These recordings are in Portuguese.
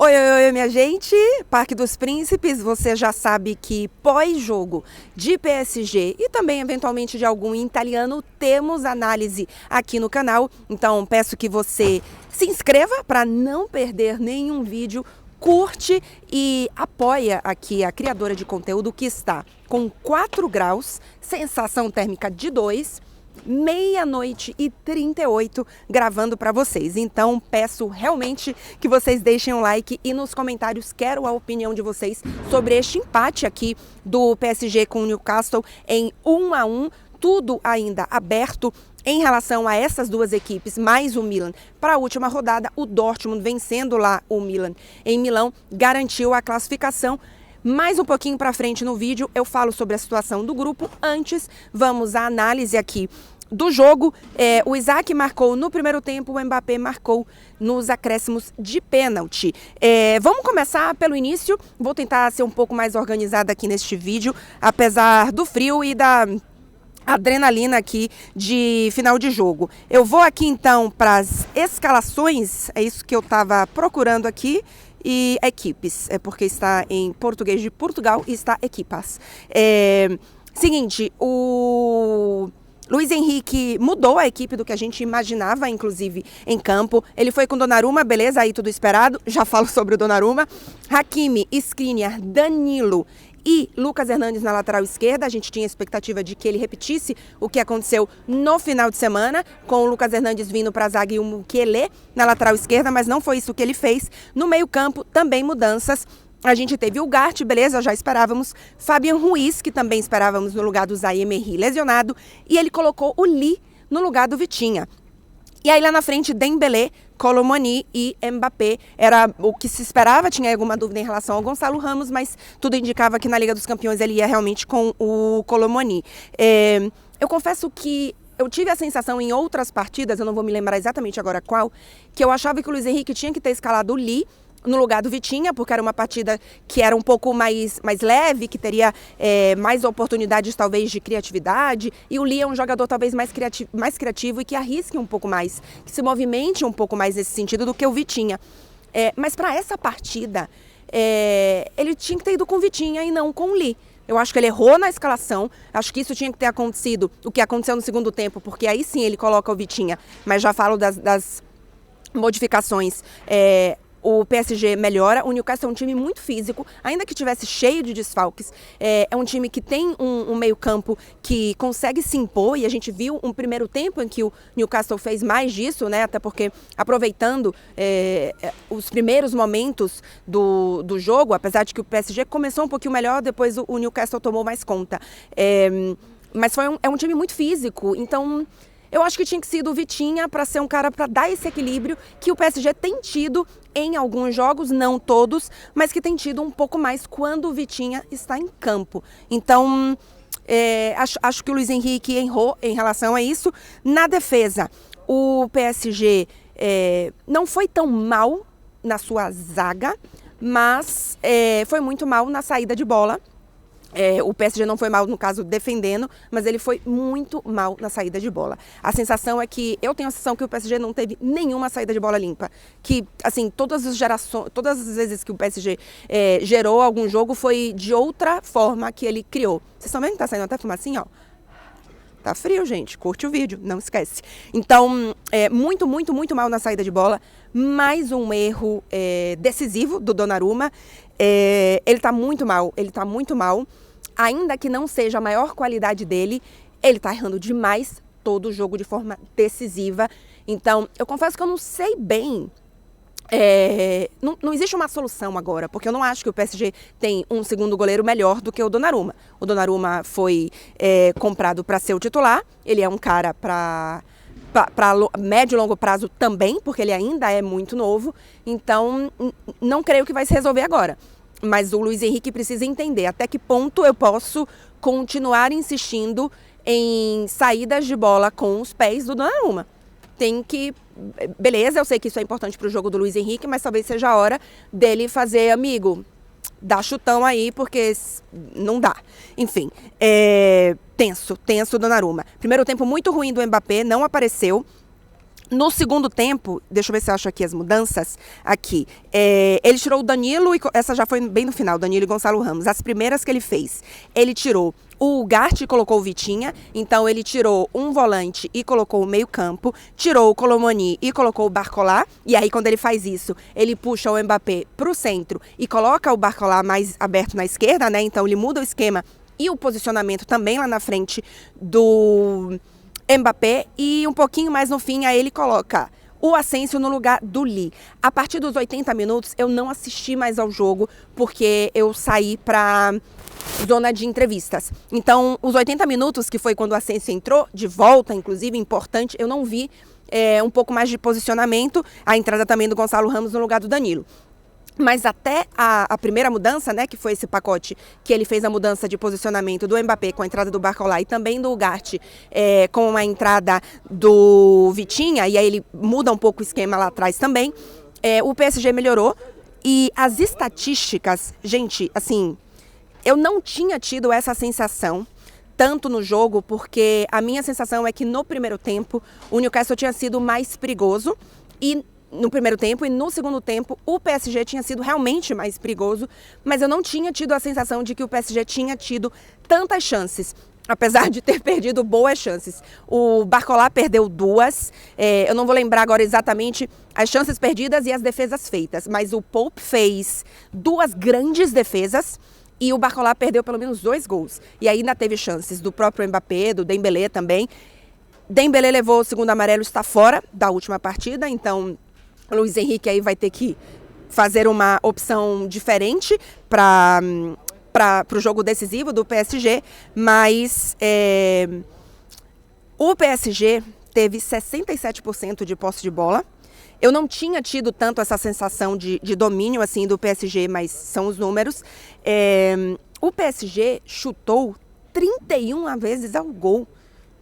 Oi, oi, oi, minha gente! Parque dos Príncipes, você já sabe que pós-jogo de PSG e também eventualmente de algum italiano, temos análise aqui no canal. Então peço que você se inscreva para não perder nenhum vídeo, curte e apoia aqui a criadora de conteúdo que está com 4 graus, sensação térmica de 2, meia-noite e 38 gravando para vocês. Então peço realmente que vocês deixem um like e nos comentários quero a opinião de vocês sobre este empate aqui do PSG com o Newcastle em 1-1, tudo ainda aberto em relação a essas duas equipes, mais o Milan. Para a última rodada, o Dortmund vencendo lá o Milan em Milão, garantiu a classificação. Mais um pouquinho para frente no vídeo eu falo sobre a situação do grupo. Antes, vamos à análise aqui do jogo. O Isaac marcou no primeiro tempo, o Mbappé marcou nos acréscimos de pênalti. Vamos começar pelo início. Vou tentar ser um pouco mais organizada aqui neste vídeo, apesar do frio e da adrenalina aqui de final de jogo. Eu vou aqui então para as escalações, é isso que eu estava procurando aqui. E equipes, porque está em português de Portugal e está equipas. Seguinte, o Luiz Henrique mudou a equipe do que a gente imaginava, inclusive, em campo. Ele foi com Donnarumma, beleza, aí tudo esperado, já falo sobre o Donnarumma. Hakimi, Skriniar, Danilo e Lucas Hernandes na lateral esquerda. A gente tinha expectativa de que ele repetisse o que aconteceu no final de semana, com o Lucas Hernandes vindo para a zaga e o Mukiele na lateral esquerda, mas não foi isso que ele fez. No meio campo, também mudanças. A gente teve o Ugarte, beleza, já esperávamos. Fabian Ruiz, que também esperávamos no lugar do Zaïre Emery lesionado. E ele colocou o Lee no lugar do Vitinha. E aí lá na frente, Dembélé, Colomani e Mbappé. Era o que se esperava, tinha alguma dúvida em relação ao Gonçalo Ramos, mas tudo indicava que na Liga dos Campeões ele ia realmente com o Colomani. Eu confesso que eu tive a sensação em outras partidas, eu não vou me lembrar exatamente agora qual, que eu achava que o Luiz Henrique tinha que ter escalado o Lee no lugar do Vitinha, porque era uma partida que era um pouco mais leve, que teria mais oportunidades talvez de criatividade, e o Lee é um jogador talvez mais criativo e que arrisque um pouco mais, que se movimente um pouco mais nesse sentido do que o Vitinha. Mas para essa partida, ele tinha que ter ido com o Vitinha e não com o Lee. Eu acho que ele errou na escalação, acho que isso tinha que ter acontecido, o que aconteceu no segundo tempo, porque aí sim ele coloca o Vitinha, mas já falo das modificações. O PSG melhora, o Newcastle é um time muito físico, ainda que tivesse cheio de desfalques, é um time que tem um meio campo que consegue se impor, e a gente viu um primeiro tempo em que o Newcastle fez mais disso, né, até porque aproveitando os primeiros momentos do jogo, apesar de que o PSG começou um pouquinho melhor, depois o Newcastle tomou mais conta, mas é um time muito físico, então eu acho que tinha que ser o Vitinha para ser um cara para dar esse equilíbrio que o PSG tem tido em alguns jogos, não todos, mas que tem tido um pouco mais quando o Vitinha está em campo. Então, acho que o Luiz Henrique errou em relação a isso. Na defesa, o PSG não foi tão mal na sua zaga, mas foi muito mal na saída de bola. O PSG não foi mal, no caso, defendendo, mas ele foi muito mal na saída de bola. A sensação é que, eu tenho a sensação que o PSG não teve nenhuma saída de bola limpa. Que, assim, todas as vezes que o PSG gerou algum jogo, foi de outra forma que ele criou. Vocês estão vendo que tá saindo até fumacinha, ó? Tá frio, gente. Curte o vídeo, não esquece. Então, muito, muito, muito mal na saída de bola. Mais um erro decisivo do Donnarumma. Ele tá muito mal, Ainda que não seja a maior qualidade dele, ele tá errando demais todo o jogo de forma decisiva. Então, eu confesso que eu não sei bem. Não existe uma solução agora, porque eu não acho que o PSG tem um segundo goleiro melhor do que o Donnarumma. O Donnarumma foi comprado para ser o titular, ele é um cara para médio e longo prazo também, porque ele ainda é muito novo, então não creio que vai se resolver agora. Mas o Luiz Henrique precisa entender até que ponto eu posso continuar insistindo em saídas de bola com os pés do Donnarumma. Beleza, eu sei que isso é importante para o jogo do Luiz Henrique, mas talvez seja a hora dele fazer, amigo, dá chutão aí, porque não dá. Enfim, tenso o Donnarumma. Primeiro tempo muito ruim do Mbappé, não apareceu. No segundo tempo, deixa eu ver se eu acho aqui as mudanças. Aqui, ele tirou o Danilo, essa já foi bem no final, Danilo e Gonçalo Ramos. As primeiras que ele fez, ele tirou o Ugarte e colocou o Vitinha. Então ele tirou um volante e colocou o meio campo. Tirou o Colomoni e colocou o Barcola. E aí quando ele faz isso, ele puxa o Mbappé para o centro e coloca o Barcola mais aberto na esquerda, né? Então ele muda o esquema e o posicionamento também lá na frente do Mbappé, e um pouquinho mais no fim, aí ele coloca o Asensio no lugar do Lee. A partir dos 80 minutos, eu não assisti mais ao jogo, porque eu saí para zona de entrevistas. Então, os 80 minutos, que foi quando o Asensio entrou, de volta, inclusive, importante, eu não vi um pouco mais de posicionamento, a entrada também do Gonçalo Ramos no lugar do Danilo. Mas até a primeira mudança, né, que foi esse pacote que ele fez a mudança de posicionamento do Mbappé com a entrada do Barcola e também do Ugarte com a entrada do Vitinha, e aí ele muda um pouco o esquema lá atrás também, o PSG melhorou. E as estatísticas, gente, assim, eu não tinha tido essa sensação tanto no jogo, porque a minha sensação é que no primeiro tempo o Newcastle tinha sido mais perigoso, e no primeiro tempo, e no segundo tempo o PSG tinha sido realmente mais perigoso, mas eu não tinha tido a sensação de que o PSG tinha tido tantas chances, apesar de ter perdido boas chances. O Barcola perdeu 2, eu não vou lembrar agora exatamente as chances perdidas e as defesas feitas, mas o Pope fez 2 grandes defesas e o Barcola perdeu pelo menos 2 gols. E ainda teve chances do próprio Mbappé, do Dembélé também. Dembélé levou o segundo amarelo, está fora da última partida, então o Luiz Henrique aí vai ter que fazer uma opção diferente para o jogo decisivo do PSG, mas o PSG teve 67% de posse de bola. Eu não tinha tido tanto essa sensação de domínio assim do PSG, mas são os números. O PSG chutou 31 vezes ao gol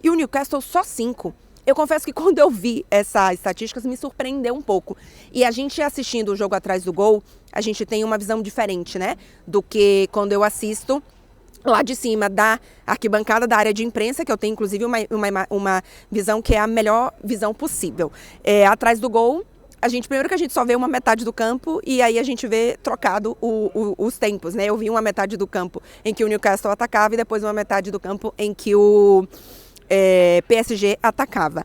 e o Newcastle só 5. Eu confesso que quando eu vi essa estatística me surpreendeu um pouco. E a gente assistindo o jogo atrás do gol, a gente tem uma visão diferente, né? Do que quando eu assisto lá de cima da arquibancada da área de imprensa, que eu tenho inclusive uma visão que é a melhor visão possível. Atrás do gol, primeiro que a gente só vê uma metade do campo e aí a gente vê trocado os tempos, né? Eu vi uma metade do campo em que o Newcastle atacava e depois uma metade do campo em que o PSG atacava.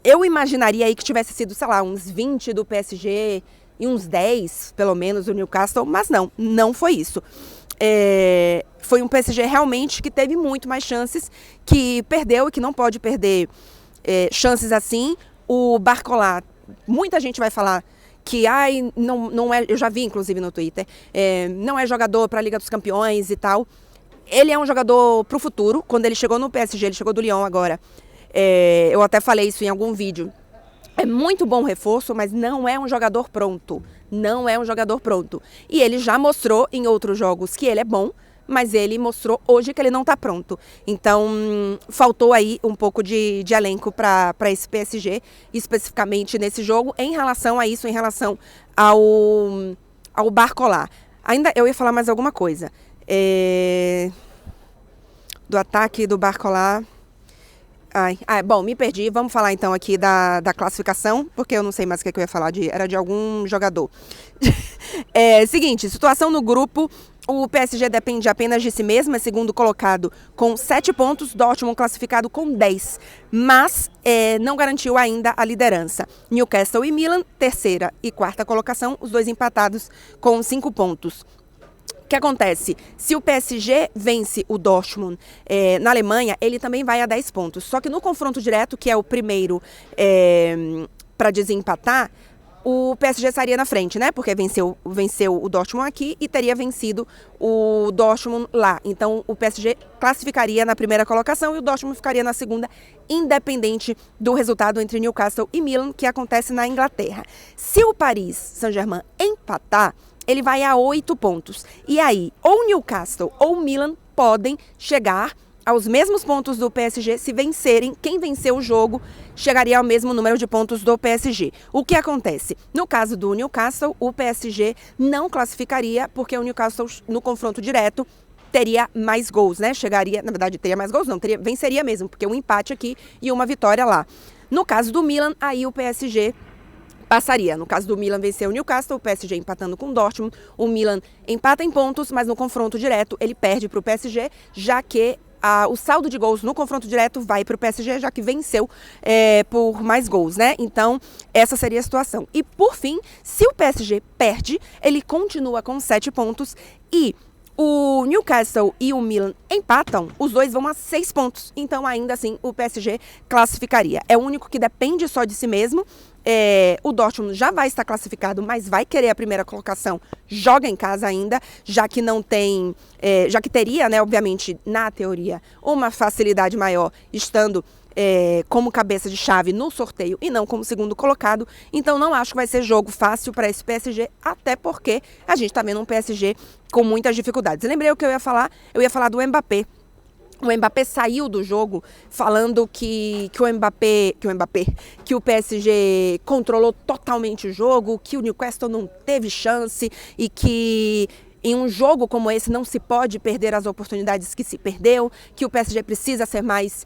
Eu imaginaria aí que tivesse sido, sei lá, uns 20 do PSG e uns 10, pelo menos, do Newcastle, mas não foi isso. Foi um PSG realmente que teve muito mais chances, que perdeu e que não pode perder chances assim. O Barcola, muita gente vai falar que não é, eu já vi inclusive no Twitter, não é jogador para a Liga dos Campeões e tal. Ele é um jogador para o futuro. Quando ele chegou no PSG, ele chegou do Lyon agora. Eu até falei isso em algum vídeo. É muito bom reforço, mas não é um jogador pronto. Não é um jogador pronto. E ele já mostrou em outros jogos que ele é bom, mas ele mostrou hoje que ele não está pronto. Então, faltou aí um pouco de elenco para esse PSG, especificamente nesse jogo, em relação a isso, em relação ao Barcola. Ainda eu ia falar mais alguma coisa. Do ataque do Barcola. Bom, me perdi. Vamos falar então aqui da classificação, porque eu não sei mais o que eu ia falar, era de algum jogador. Seguinte, situação no grupo. O PSG depende apenas de si mesmo, é segundo colocado com 7 pontos, Dortmund classificado com 10, mas não garantiu ainda a liderança. Newcastle e Milan, terceira e quarta colocação, os dois empatados com 5 pontos. O que acontece? Se o PSG vence o Dortmund na Alemanha, ele também vai a 10 pontos. Só que no confronto direto, que é o primeiro para desempatar, o PSG estaria na frente, né? Porque venceu o Dortmund aqui e teria vencido o Dortmund lá. Então o PSG classificaria na primeira colocação e o Dortmund ficaria na segunda, independente do resultado entre Newcastle e Milan, que acontece na Inglaterra. Se o Paris Saint-Germain empatar, ele vai a 8 pontos. E aí, ou Newcastle ou Milan podem chegar aos mesmos pontos do PSG se vencerem. Quem venceu o jogo chegaria ao mesmo número de pontos do PSG. O que acontece? No caso do Newcastle, o PSG não classificaria, porque o Newcastle, no confronto direto, teria mais gols, né? Teria mais gols, não, venceria mesmo, porque um empate aqui e uma vitória lá. No caso do Milan, aí o PSG passaria. No caso do Milan vencer o Newcastle, o PSG empatando com o Dortmund, o Milan empata em pontos, mas no confronto direto ele perde para o PSG, já que o saldo de gols no confronto direto vai para o PSG, já que venceu por mais gols, né? Então, essa seria a situação. E, por fim, se o PSG perde, ele continua com 7 pontos e o Newcastle e o Milan empatam, os dois vão a 6 pontos. Então, ainda assim, o PSG classificaria. É o único que depende só de si mesmo. O Dortmund já vai estar classificado, mas vai querer a primeira colocação, joga em casa ainda, já que não tem, já que teria, né, obviamente, na teoria, uma facilidade maior estando como cabeça de chave no sorteio e não como segundo colocado. Então não acho que vai ser jogo fácil para esse PSG, até porque a gente está vendo um PSG com muitas dificuldades. Lembrei o que eu ia falar? Eu ia falar do Mbappé. O Mbappé saiu do jogo falando que o PSG controlou totalmente o jogo, que o Newcastle não teve chance e que em um jogo como esse não se pode perder as oportunidades que se perdeu, que o PSG precisa ser mais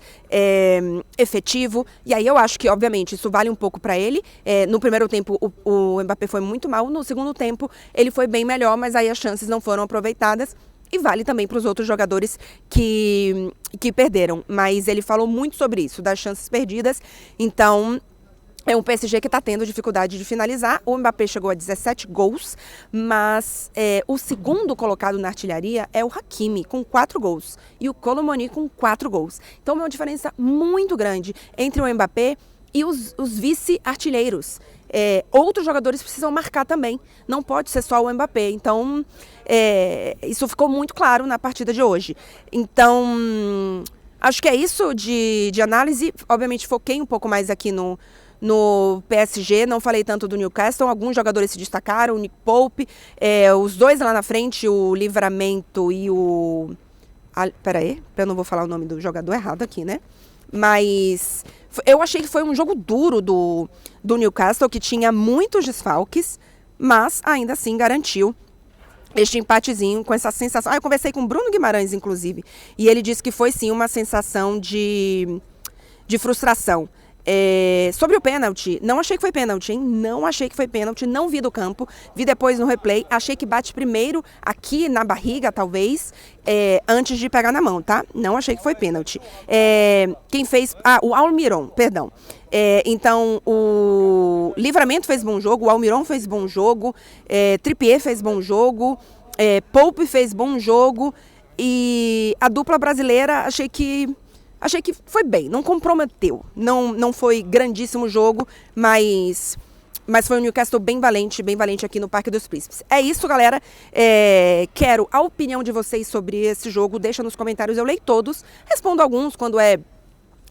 efetivo. E aí eu acho que, obviamente, isso vale um pouco para ele. No primeiro tempo o Mbappé foi muito mal, no segundo tempo ele foi bem melhor, mas aí as chances não foram aproveitadas. E vale também para os outros jogadores que perderam. Mas ele falou muito sobre isso, das chances perdidas. Então, é um PSG que está tendo dificuldade de finalizar. O Mbappé chegou a 17 gols, mas o segundo colocado na artilharia é o Hakimi, com 4 gols. E o Kolo Muani com 4 gols. Então, é uma diferença muito grande entre o Mbappé e os vice-artilheiros. Outros jogadores precisam marcar também, não pode ser só o Mbappé. Então, isso ficou muito claro na partida de hoje. Então, acho que é isso de análise. Obviamente, foquei um pouco mais aqui no PSG, não falei tanto do Newcastle. Alguns jogadores se destacaram, o Nick Pope, os dois lá na frente, o Livramento e o... Peraí, eu não vou falar o nome do jogador errado aqui, né? Mas eu achei que foi um jogo duro do Newcastle, que tinha muitos desfalques, mas ainda assim garantiu este empatezinho com essa sensação. Eu conversei com o Bruno Guimarães, inclusive, e ele disse que foi sim uma sensação de frustração. Sobre o pênalti, não achei que foi pênalti, hein? Não achei que foi pênalti, não vi do campo, vi depois no replay, achei que bate primeiro aqui na barriga, talvez, antes de pegar na mão, tá? Não achei que foi pênalti. Quem fez... o Almiron, perdão. Então, o Livramento fez bom jogo, o Almiron fez bom jogo, Trippier fez bom jogo, Pope fez bom jogo, e a dupla brasileira achei que foi bem, não comprometeu, não foi grandíssimo jogo, mas foi um Newcastle bem valente aqui no Parque dos Príncipes. É isso, galera, quero a opinião de vocês sobre esse jogo, deixa nos comentários, eu leio todos, respondo alguns quando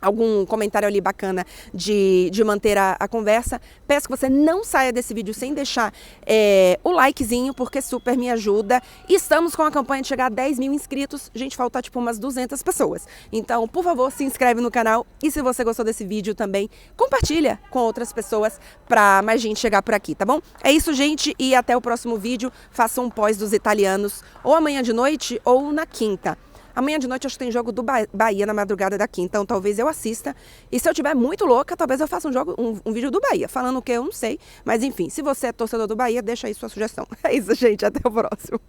algum comentário ali bacana de manter a conversa. Peço que você não saia desse vídeo sem deixar o likezinho, porque super me ajuda. E estamos com a campanha de chegar a 10 mil inscritos. Gente, falta tipo umas 200 pessoas. Então, por favor, se inscreve no canal. E se você gostou desse vídeo também, compartilha com outras pessoas para mais gente chegar por aqui, tá bom? É isso, gente, e até o próximo vídeo. Faça um pós dos italianos ou amanhã de noite ou na quinta. Amanhã de noite acho que tem jogo do Bahia na madrugada daqui, então talvez eu assista. E se eu estiver muito louca, talvez eu faça um vídeo do Bahia, falando o que eu não sei. Mas enfim, se você é torcedor do Bahia, deixa aí sua sugestão. É isso, gente, até o próximo.